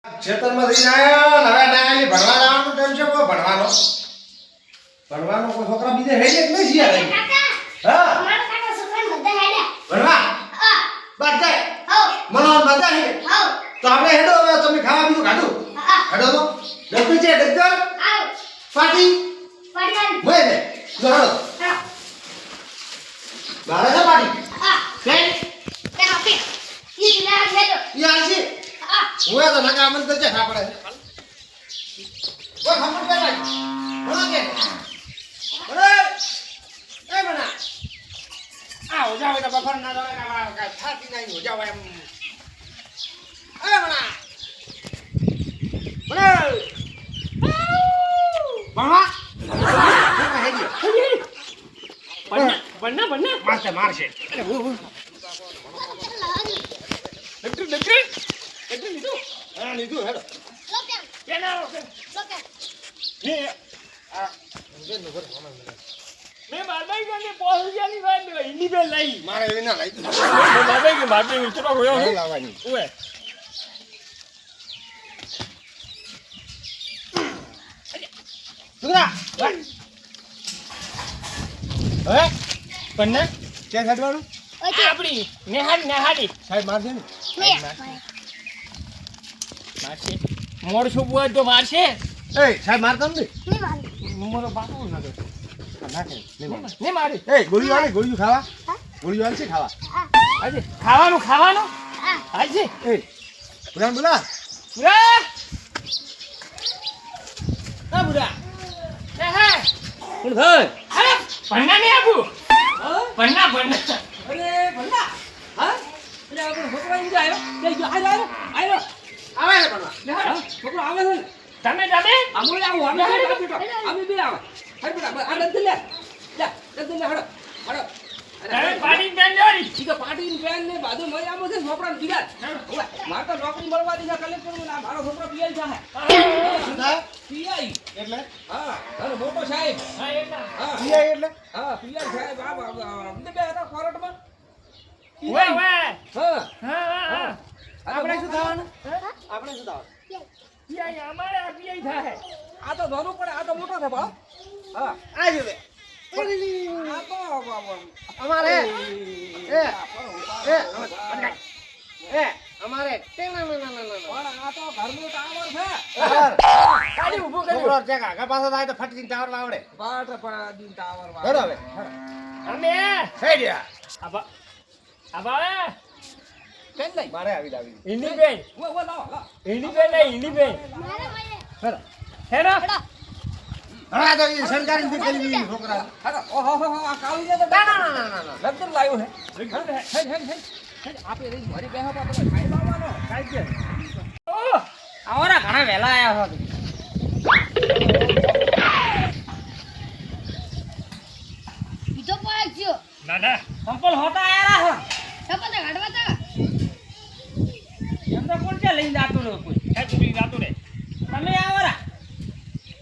ખેતરમાં જઈને આયા હવે ડાયલી ભણવા જવાનું ટાઈમ છે કોઈ ભણવાનો કોઈ છોકરા બીજે હેડે કે નહીં યાર હા મારા કાકા છોકરા બધા હેડે ભણવા હા બધા હો મનોન બધા હેડે હો તો આપણે હેડો હવે તમે ખાવા બીજું ખાધું હા હેડો તો ડબ્બી છે ડબ્બર આવ પાટી પડ્યા મોય ને હેડો હા બારે છે પાટી હા કે તે આપી ઈ લે લેજો યાર છે હા હું તો નકા મન તો છે ખાપડે કોઈ ખબર પડે ભણો કે અરે એ બના આ હો જાવ તો બફર ના દવા કા થાતી નહીં હો જાવ એમ એ બના ભણવા હેડી બન્ના મારશે અરે ઓ ડક્ટર લીધું હા લીધું હેડો લોકેન કેના લોકેન ને આ मैं बाबा के ने पहुंच गया नहीं बात हिंदी पे लाई મારે એવી ના લાઈ मैं बाबा के बात में चलो होयो નહીં લાવવાની ओए સુરા હે पन्ना ક્યાં છાડવાનું ઓકે આપડી नेहाड़ी સાહેબ મારશે ને मारसे मोर सुबुआ तो मारसे એ સાહેબ મારતા નથી ની મારી मोर बापू ना दे નાખે નહીં મારે नहीं मारी એ ગોળીઓ આલે ગોળીઓ ખાવા ગોળીઓ આલે છે ખાવા આજે ખાવાનું હા આજે એ બુલા બુલા પૂરા ના પૂરા એ હે કોણ ભાઈ અરે પન્ના ને આબુ પન્ના અરે ભલા હા એટલે આપણો છોકરો અહીં આવ્યો તે જો આવ્યો આવે ને ભણવા છોકરો આવે છે ને તમે આમો આવો અમે બેટા અમે બે આવે હર બેટા આ દંત લે દંત લે હડો હડો તમે પાણી પેન જોડી ઈ તો પાટીની પેન ને બાજુ મય આમો છે છોકરાને પીરાત ઓય માર તો નોકરી મળવા દીધા કલેક્ટર માં મારો છોકરો પીઆઈ છે પીઆઈ એટલે હા અરે મોટો સાહેબ હા એટલા હા પીઆઈ એટલે હા પીઆઈ સાહેબ અમને બે હતા કોર્ટમાં ઓએ ઓએ હા હા આપણે શું થવાનું આપણે શું થવાનું યા અમારે આ પીઆઈ થાય આ તો ધોરું પડે આ તો મોટો છે બા હા આ જો બે આ તો અમારે એ અમારે ટેના ના ના ના પણ આ તો ઘરનું ટાવર છે કાઢી ઊભું કર્યું છોકરો ચેક આગળ પાછો થાય તો ફટકીને ટાવર આવડે પાટ પણ આ દીન ટાવર હેડો હવે અમે હેડ્યા આબા આબા કેમ લઈ મારે આવી આવી હિન્દી પેન ઓ લાવ હિન્દી પેન નહીં હિન્દી પેન મારે ભાઈ હેડો હેડો હા તો એ સરકારી થી કરી દીધી છોકરા હા ઓહો હો આ કાળું છે તો ના ના ના ના ના લગન લાવ્યો છે હે આપે રે મારી બેહા પર તમે ખાઈ લાવવાનો ખાઈ કે ઓ આવરા ઘણા વેલા આયા છો બીજો પાછો દાદા સંપલ હોતા આયા હો સપને ગાડવા તા એમ તો કોણ છે લઈને જાતો રે કોઈ એ તું જાતો રે તમે આવરા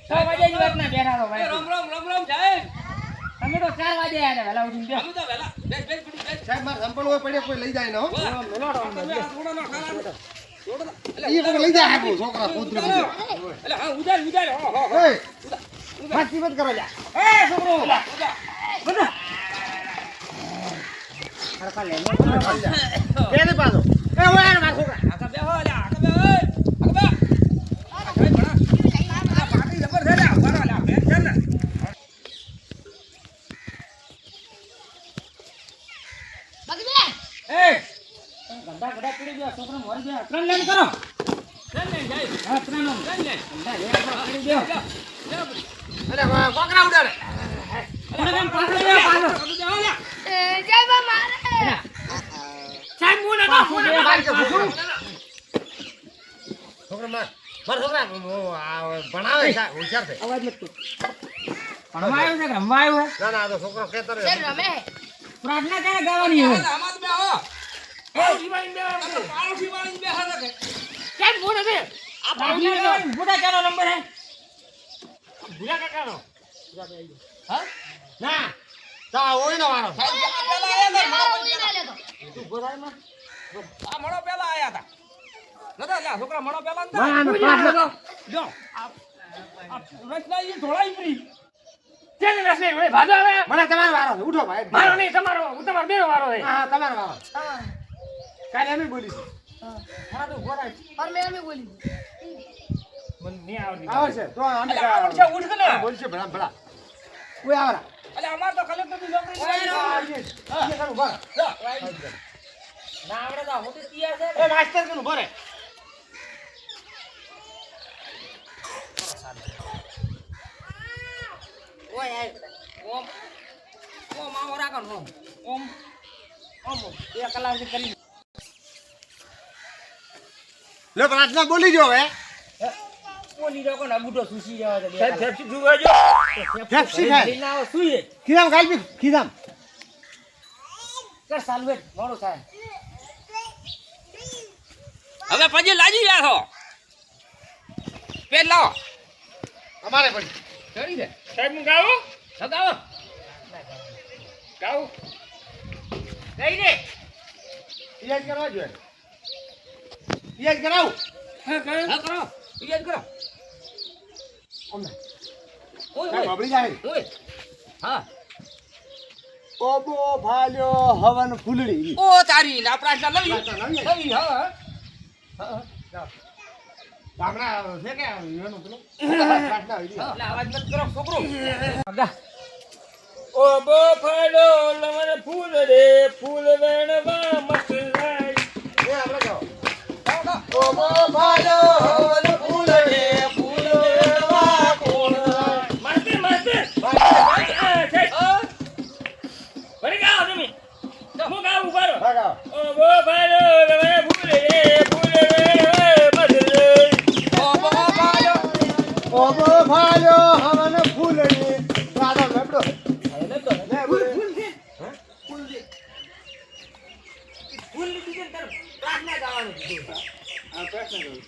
6 વાગ્યાની વાત ના બેઠા તો ભાઈ રામ સાહેબ તમે તો 4 વાગે આયા વેલા ઉઠીને બે અમે તો વેલા બેસ સાહેબ માર સંપલ હોય પડે કોઈ લઈ જાય ને હો મેલાડો થોડો ના ખાના ઈ કોઈ લઈ જાય આપો છોકરા પુત્ર બધું એટલે હા ઉધાર હો એ ફાટી મત કરો જા એ છોકરો બધા કેને પાછો એ ઓય માર છોકરા આકા બેહો લે આકા બે આકા બે આ ભાઈ ભણા આ પાટી જબર છે લે ઉભા લે બેન છે ને બગલે એ ગંડા ગડા પડી ગયા છોકરા મરી ગયા ત્રણ લાઈન કરો ત્રણ લાઈન જાય હા ત્રણ લાઈન ગંડા એક પડી ગયો અરે કોકરા ઉડાડે ઓને કેમ પાછળ લે પાછળ જય બા મારે સાહેબ હું ના હું ના છોકરા માર છોકરા ભણાવે છે હોશિયાર છે અવાજ મત કર ભણવા આવ્યો છે કે રમવા આવ્યો છે ના ના આ તો છોકરો કેતો રે સર રમે પ્રાર્થના ક્યારે ગાવાની હોય આમાં બે હો એ જીવાઈ બે પાળો શિવાળી બે હારે કે કેમ ફોન છે આ પ્રાર્થના ગાવાની બુડા ક્યાંનો નંબર હે ભૂલા કાકાનો હા ના તા ઓય નો વાળો પેલા આયા ઉઈ ના લેતો તું બોલાય માં આ મળો પેલા આયા હતા નતા લ્યા છોકરા મણો પેલા ને મારાનો પાટલો જો આ રચના ઈ ઢોળાઈ પડી કેને રસ નહીં ભાઈ ભાજો હવે મને તમારો વારો છે ઉઠો ભાઈ મારો નહીં તમારો હું તમારો બેનો વારો છે હા તમારો વારો કાલે અમે બોલીશું હા તો ગોરાય और मैं हमें बोली મને નહીં આવડતી આવશે તો અમે અલે આવડશે ઉઠ ને બોલશે ભલા ભલા ઓય આવરા અલે અમાર તો કલેક્ટર ની નોકરી હા હા એ કરું બરા ના આવડે તો હું તો તૈયાર છે એ માસ્ટર કનું ભરે ઓય આય ઓમ ઓમ આવો રાખો ઓમ ઓમ ઓમ એક કલાક થી કરી લે પ્રાર્થના બોલી જો હવે પોલી રો કોના બુડો સુસી જાવ તો સાહેબ ફેફસી જોવાજો ફેફસી ખાય. લઈને આવો સુઈએ ખીરામ ગાલબી ખીરામ કર સાલવેટ મોડો થાય હવે પછી લાજી ગયા છો પેટ લાવો અમારે પડી ચડી દે સાહેબ હું ગાવું સગાવો ગાવું ગઈ રે યાદ કરવા જોઈએ યાદ કરાવું હા ગાયું હા કરો યાદ કરો અમને ઓય સાહેબ ઓય બબડી જાય ઓય હા ઓબો ભાલ્યો હવન ફૂલડી ઓ તારી ના પ્રાર્થના લવી પ્રાર્થના લવી. લવી હા ગામડા છે કે એનું પેલું પ્રાર્થના હોય છે. એટલે અવાજ મત કરો છોકરો અગા ઓ બો ફાડો લવન ફૂલ રે ફૂલ વેણવા મત જાય એ આપણે ગાઓ. ઓબો ભાલ્યો હવન ફૂલડી ફૂલ વેણવા કોણ જાય. માસ્તર માસ્તર વળી ગાઓ તમે હું ગાવું ઉભારો હા ગાઓ. ઓ બો ફાડો લવન ફૂલ રે ફૂલ વેણવા મત જાય ઓબો ભાલ્યો હવન ફૂલડી રાધા લેબડો લે બોલ ફૂલ લીધી છે તાર પ્રાર્થના ગાવાનું કીધું આ પ્રશ્ન કરું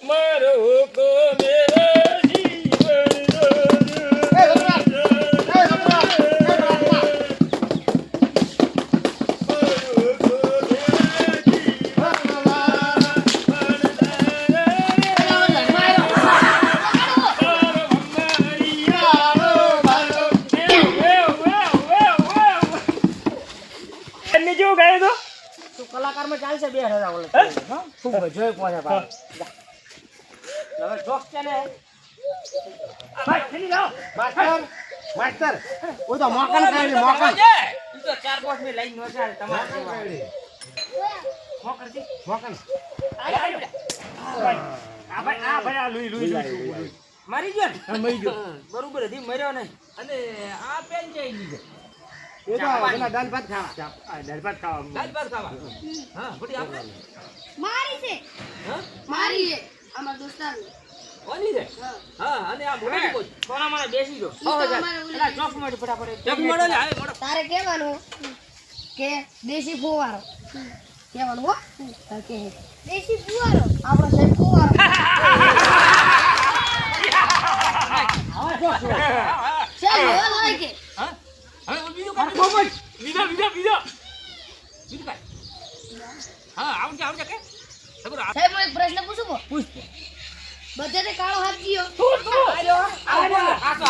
મારો કો મેરા જીવન એ રમણા એ રમણા કેવું ગાયું તો તું કલાકારમાં ચાલશે 2000 ઓલે હા ખૂબ જોઈ પહોંચે પાછો હવે જોક છે ને ભાઈ ખેલી જાઓ માસ્ટર માસ્ટર ઓ તો મોકન કાઢી મોકન ઈ તો 4-5 મી લઈને નો ચાલે તમારે મોકન કાઢી મોકર છે મોકન ભાઈ આ ભાઈ આ લુઈ મારી ગયો ને મરી ગયો બરોબર હતી મર્યો નહીં અને આ પેન જઈ લીધો એ તો પેલા દાલ ભાત ખાવા દાળ ભાત ખાવા દાલ ભાત ખાવા હા બધી આપણે मारी से હા मारी है हमारे दोस्तार કોની છે હા અને આ મોટી કોઈ કોના મારે બેસી ગયો तो हमारे એલા જોક માં ફટાફટ જગ મળો ને આવે મળો તારે કહેવાનું કે દેશી ફુવારો કહેવાનું હો તારે કે દેશી ફુવારો આપણો સાહેબ ફુવારો ચાલ હવે લાય કે હા હવે બીજું અરે કાંઈ બોબજ બીજો બીજું કાંઈ હા આવડે કે ખબર આ સાહેબ હું એક પ્રશ્ન પૂછું કો પૂછ બધે કાળો હાથ ગયો આજો આસો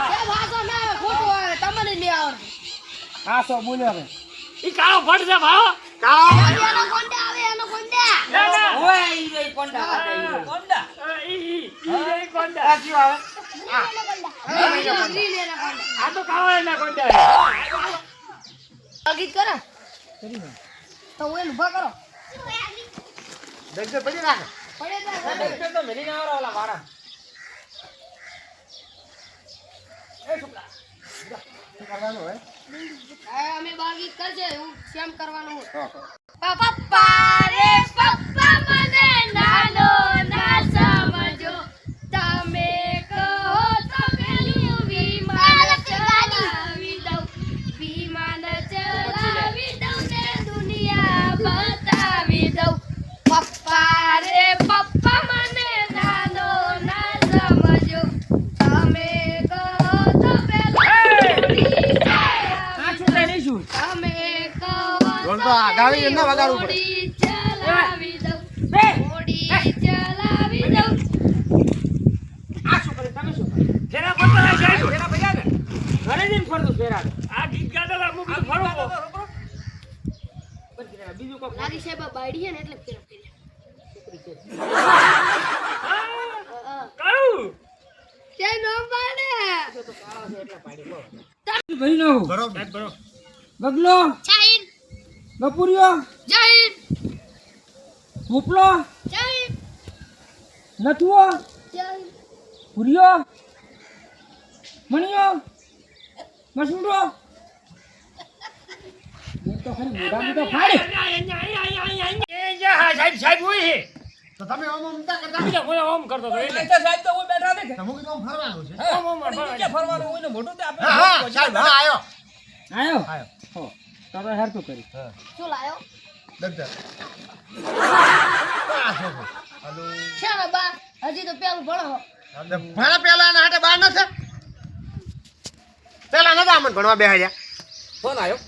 સાહેબ હાસો ના આવે ખોટું આવે તમને નહીં આવડતું આસો બોલ્યો હવે ઈ કાળો ફટ છે ભાવ કાળો એનો કોંડા આવે એનો કોંડા ના ના ઓય ઈ રે કોંડા કાઢે ઈ કોંડા ઈ કોંડા સાચી આવે ગ્રીન એના કોંડા આ તો કાળો એના કોંડા ગીત કરો તો હું એને ઉભા કરો દગજે પડી રાખ પડે ડોક્ટર તો મેલી ના આવરા ઓલા વાળા એ છોકરા શું કરવાનું હોય અમે બાર ગીત કરજે હું શ્યામ કરવાનું હું પપ્પા રે પપ્પા મને નાનો ના સમજો તમે કહો તો પેલું વિમાન ચલાવી દઉં વિમાન ચલાવી દઉં ને દુનિયા બતાવી દઉં પપ્પા રે પપ્પા મને નાનો ના સમજો તમે કહો તો પેલું આ છોકરા નહીં શું તમે કહો ઢોલ તો આગાવી ના વગાડવું પડે. ઘોડી ચલાવી દઉં, બે ઘોડી ચલાવી દઉં. આ શું કરે તમે શું કરે ફેરા પડતા રહે સાહેબ ફેરા પડ્યા ને ઘરે જઈને ફરતું ફેરા આ ગીત ગાતા હતા અમુક તો ફરો બીજું કોઈ લાગી સાહેબ આ બાયડી છે ને એટલે ફેરા ફેર્યા. કહું તે નો પાડે. ભાઈ નો બરોબર. બગલો જય હિન્દ, બપુરિયો જય હિન્દ, ભૂપલો જય હિન્દ, નથુઓ જય હિન્દ. પુરિયો મણિયો મસૂડો એ તો ખરી મોઢામાં તો ફાડી એ જા સાહેબ સાહેબ હોય છે તો તમે ઓમ ઓમ તા કરતા. બીજા કોઈ ઓમ કરતો તો એટલે સાહેબ તો બેઠા છે તમે કીધું ઓમ ફરવાનું છે. ઓમ ઓમ ફરવાનું હોય ને મોટું તે આપણે હા હા સાહેબ હા આયો. આયો આયો. હો તો આપણે હરતું કરી શું લાયો? દગદર. આ છોકરો. હાલો. છે ને બા, હજી તો પેલું ભણો. ભણા પેલા ના હાટે બાર નથી. પેલા નતા અમને ભણવા બેહાડ્યા. ફોન આવ્યો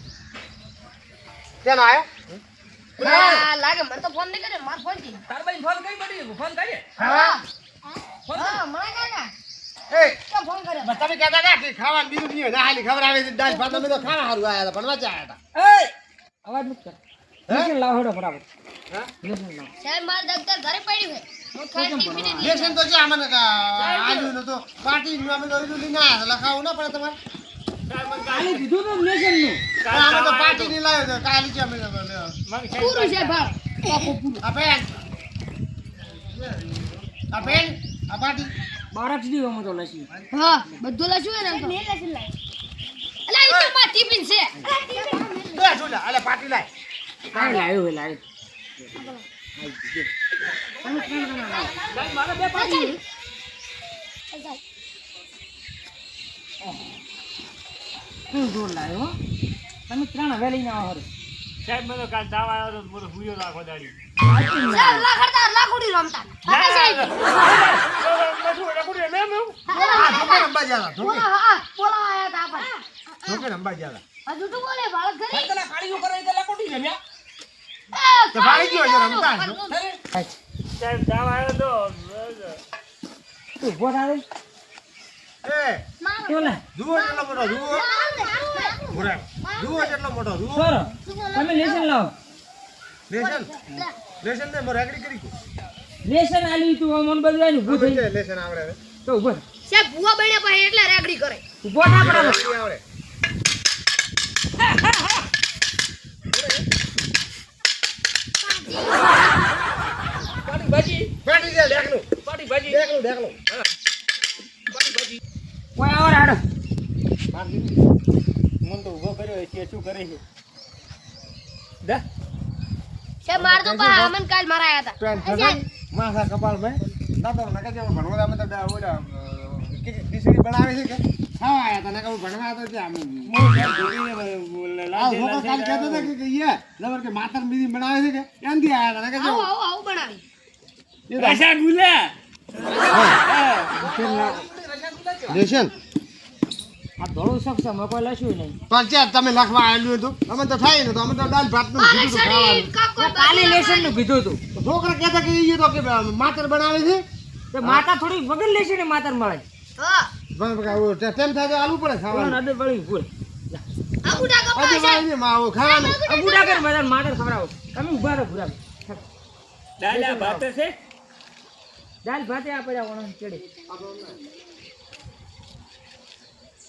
તેનો આયો. ના, લાગે મને તો ફોન નહીં કરે, માર ફોન થી. તાર ભાઈ ફોન કઈ પડી ફોન કરીએ હા. હા, મને કાકા એ ક્યાં ફોન કર્યો? બસ તમે કહેતા હતા કે ખાવાનું બીજું નહીં હોય. ના હાલી ખબર આવે છે દાળ ભાત અમે તો ખાવા હારું આયા હતા ભણવા જ આયા હતા. એ અવાજ મત કર લેસન લાવ હેડો બરાબર હા? લેસન લાવ સાહેબ મારું દફતર ઘરે પડ્યું છે. હું ખાઈ ટિફિન જ લઈ લેશન તો છે અમને આલ્યું નતો પાર્ટી નું અમે તો એટલું લઈને આયા હતા. લખાવું ના પડે તમારે. કાલે કીધું તો લેસન નું પણ અમે તો પાર્ટી ની લાવ્યો તો કાલી છે અમે તો પૂરું છે ભાવ. આ પેન આ પેન આ પાર્ટી બારક દી અમે તો લસી હા, બધું લાશું ને એમ તો. અલા, ઈ તો માર ટિફિન છે. બે જોડા અલે પાર્ટી લાય. કાઈ લાવ્યો હે લાવ્યો સાહેબ મારે બે પાડી શું જોર લાવ્યો તમે ત્રણ હવે લઈને આવો હરો સાહેબ મને કાલ દાવા આવ્યો તો મને હુયો રાખો દાડી સાહેબ લાખડતા લાખુડી રમતા. હા, સાહેબ. આ ઢોકે રંબા જ્યાલા ઢોકે હા, બોલાવા આયા તા આપણે. ઢોકે રંબા જ્યાલા. હજુ તો બોલે બાળક ઘરે. પેલા કાળીઓ કરે એટલે લકોટી રમ્યા તો ભાઈ ગયો છે રમતા છો. સાહેબ દાવા આવ્યો તો તું ઉભો થાય એ બોલે જુઓ કેટલો મોટો જુઓ બુરા જુઓ કેટલો મોટો જુઓ સોરો તમે લેસન લાવો લેશન લેશન ને મોર એગ્રી કરી લેસન આલી તું મન બદલાય ઊભો થઈ છે લેશન આવડે હવે. તો ઉભો સાહેબ ભૂવા બન્યા પાસે એટલે રેગડી કરે. ઉભો ના બરાબર એગ્રી આવડે. પાડી ભાજી પાટી દે દેખલું પાડી ભાજી દેખલું દેખલું પાડી ભાજી કોઈ આવો રાડો મન તો ઉભો કર્યો છે શું કરે છે સાહેબ માર તો પા અમન કાલ મારા આયા પેન થશે માથા કપાળ મે ના તો નકે જેમ ભણવા અમે તો ઓલા ડીસીડી બનાવે છે કે હા આયા તને કહું ભણવા તો ત્યાં આ લોકો કાલ કહેતો હતો કે યે લવર કે માતર બીજી બનાવે છે કે એનથી આયા તને કે આવું આવું આવું બનાવી. આશા ગુલા લેશન આ ધોળું શકશે મેં કોઈ લખ્યું નહીં પણ છે તમે લખવા આવેલું હતું અમે તો થાય ને તો અમે તો દાલ ભાત નું મારે કીધું શરીર ખાવાનું કાકો કાલે લેસન નું કીધું હતું છોકરા કહેતા કે ઈ તો કે માતર બનાવે છે તો માતા થોડી વગર લેશે ને માતર મળે હા, પણ તેમ થાય તો આલુ પડે ખાવાનું અડે વળી ભૂલ આવું ડા કપા હજી સાહેબ. વાળી માં આવું ખાવાનું આ બુડા કર બધા માતર ખવડાવો તમે ઉભા રહો ભૂરા દાદા ભાત છે દાલ ભાતે આ પડ્યા વણન ચડે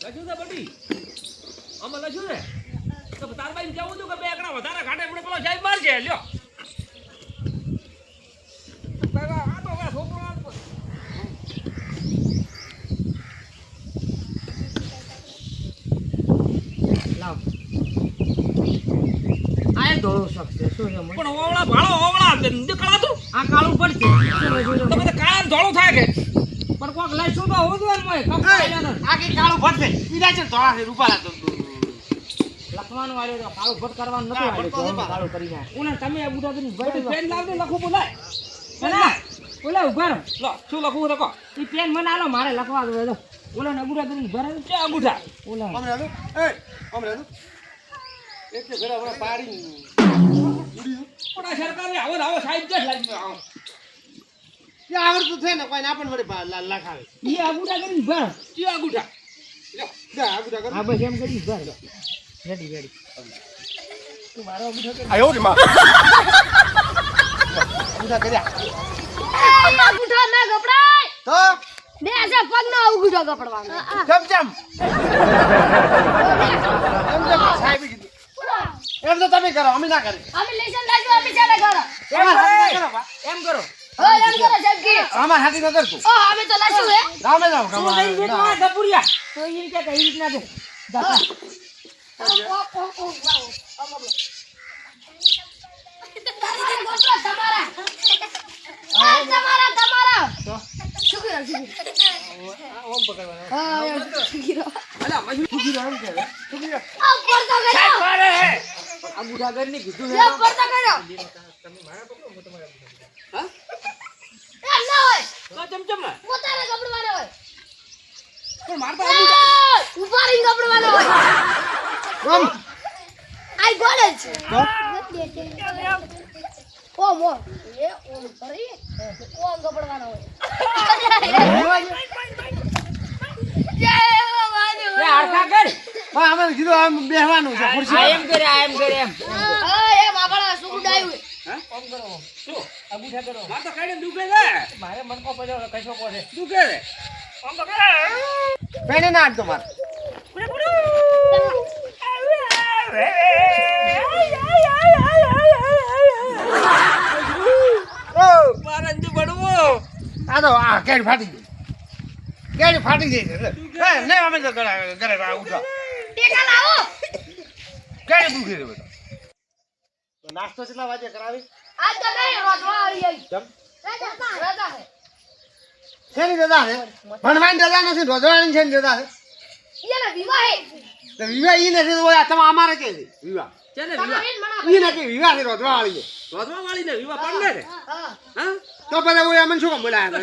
લખ્યું છે બડી આમાં લખ્યું છે તો તાર ભાઈ જવું હતું કે બે એકડા વધારે ઘાટે આપણે પેલો સાહેબ મારજે લ્યો આ તો હવે છોકરો લાવ આ ધોળું શકશે શું છે મને? પણ ઓવળા ભાળો ઓવળા નીકળાતું આ કાળું પડશે તો બધા કાળા ધોળું થાય કે પણ કોક લઈશું તો હોવું જોઈએ મોય કમ આખી કાળું ભરશે ઈડા છે ધોળા છે રૂપાલા તો લખવાનું વાળો તો કાળું ભટ કરવાનું નતું હા, વાળો ભટકો છે કાળું કરી નાખ ઓલા તમે આ બુડા કરીને બધી પેન લાવજો લખું બોલાય ઓલા ઓલા ઉભા રહો લો શું લખવું તો કહો ઈ પેન મને આલો મારે લખવા દો દો ઓલા ને બુડા કરીને ભરે કે અંગૂઠા ઓલા અમને આલું એ અમને આલું એક ઘરે આપણે પાડી પણ આ સરકારે આવો ને આવો સાહેબ જ લાગી આવો એ આવડતું છે ને કોઈને આપણને વળી લખાવે ઈ આગુડા કરી ભર ચી આગુઠા જા આગુડા કર હા બસ એમ કરી ભર રેડી રેડી તું મારો આગુડા કર આયો રે માં આગુડા કર્યા અંગૂઠો ના કપડાય તો બે છે પગનો અંગૂઠો કપડવાનો ચમ સાહેબ કીધું એમ તો તમે કરો અમે ના કરી અમે લેશન લાજો અમે ચાલે કરો એમ કરો ઓ એમ કરો સાહેબ કે અમાર હાથી ન કરતું ઓ અમે તો લાશું હે રામે જાવ તું લઈ જે તમારા ગપુરિયા તો ઈ કે કઈ રીત ના દે દાતા તમારા શું કરો ઓમ પકડવાનો હા અલા મજૂર પડતો કર્યો મારે હે આગુડા કરી ની કીધું લે પડતો કર્યો હા એમ ના હોય તો ચમચમ ને પોતાને કપડવાનો હોય પણ મારતા એ, ઉભા રહીને કપડવાનો હોય ઓમ આઈ ગોડે છે તો ઓમ ઓમ એ ઓમ કરી ઓમ કપડવાનો હોય જય ભવાની એ હોય આરખા કર હા અમે કીધું આમ બેહવાનું છે આ ખુરશી એમ કરે એમ હા એ બાપડા સુકું ડાયું શું આગુડા કરો માર તો કાઢે દુખે છે મારે મનકો પડ્યો કશો પડે દુખે છે આમ તો કરે પેને ના આજ તો માર ઓ મારા અંજુ બડવો આ તો આ કેડી ફાટી ગઈ કેડી ફાટી ગઈ છે હે ને અમે તો કરે ઉઠો ટેકા લાવો કેડી દુખી છે બધો તો નાસ્તો કેટલા વાગે કરાવી આજ તો નહીં રોટવા આવી આવી કેમ રજા હે શેની રજા છે ભણવાની રજા નથી રોજવાની છે રજા છે ઈયાને વિવાહ હે તો વિવાહ ઈ નથી તો ઓલા તમે અમારે કે છે વિવાહ છે ને વિવાહ તમારે મણા ઈ નથી વિવાહ છે રોજવા વાળી છે રોધવા વાળી ને વિવાહ પાડ ને હા હા તો બધા ઓલા મને શું કામ બોલાયા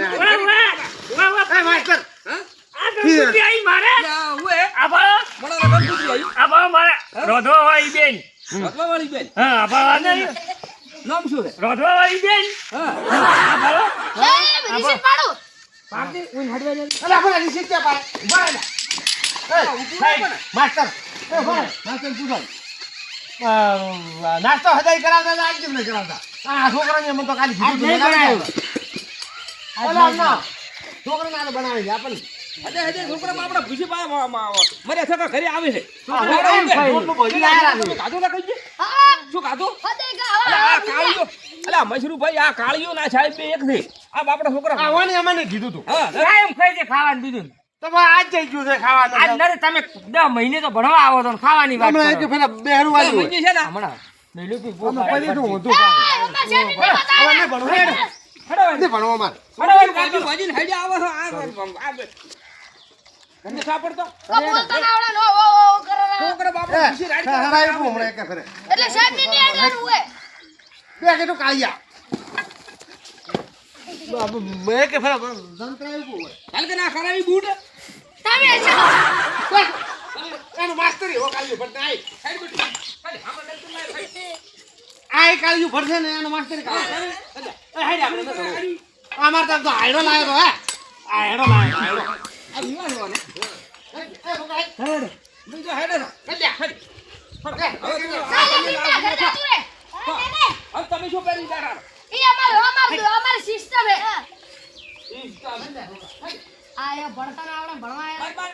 એ માસ્ટર હા મારે યા હુએ આબા મને રગમ પૂછી આવી આબા મારે રોધવા વાળી બેન રોધવા વાળી બેન હા આબા નામ શું છે રોધવા વાળી બેન હા એ વિશે પાડો પાર્ટી ઉન હડવા દે અરે આપણે રિસીટ કે પાડે બરાબર એ સાહેબ માસ્ટર એ બોલ માસ્ટર પૂછો નાસ્તો હદાઈ કરાવતા હતા આજ કેમ નહીં કરાવતા આ છોકરાને મને તો ખાલી આજ નહીં કરાયો. ઓલા ના છોકરાને આ તો બનાવી દે આપણને હજે હજે છોકરા આપડા ખુશી પા મરે છોકરા ઘરે આવે છે રોટલું ભજી લાયા રાખજો. કાધું ના કઈ હા શું કાધું હતે અલા આ કાળિયો અલા મશરૂ ભાઈ આ કાળિયો ના સાહેબ બે એક છે આ બાપડા છોકરા આવવાની અમને કીધું તું હા કાયમ ખાઈ છે ખાવાનું બીજું તો ભાઈ આજ જઈ ગયું છે ખાવાનું આજ નરે તમે 10 મહિને તો ભણવા આવો તો ને ખાવાની વાત હમણાં એક કરો ફેરા બેહરું વાળી હોય. મંજી છે ને હમણાં મેલું પી અમે પછી તો ઊંધું એ ઉમા શેની હવે નહીં ભણવું હેડ. નહીં ભણવું અમારે કાજુ ભાજી હજે આવે છે આ ઘરને સાપડતો બોલતા ના આવડે નો ઓ ઓ કરો છોકરા બાપડા ખુશી હે, રાડ હરાયું તું હમણાં એક ફેરે એટલે સાહેબ ની ની આડવાનું હોય બે કીધું કાળિયા બે કે ફેરા જંતરાયું તું હોય. હાલ કે ના કરાવી બૂટ તમે છો એનું માસ્તરી હો કાળિયું ભરતા આય. સાઈડ બેઠી ખાલી આમાં ડલતું લાય ભાઈ આય કાળિયું ભરશે ને એનું માસ્તરી કાઢે. એ હેડ આપણે તો ભણવું. અમારે તો આમ તો હાયડો લાવ્યો તો હે આ હેડો લાવ્યો હાયડો. આ વિવાહ હોને એ છોકરા, હેડ બીજો હેડ હેડ લ્યા. હેડ એ, સાહેબ ની ઘરડા તું રે હવે તમે શું કરી બેઠા ઈ અમાર સિસ્ટમ હે આ એ ભણતા ના આવડે ભણવા બાર બાર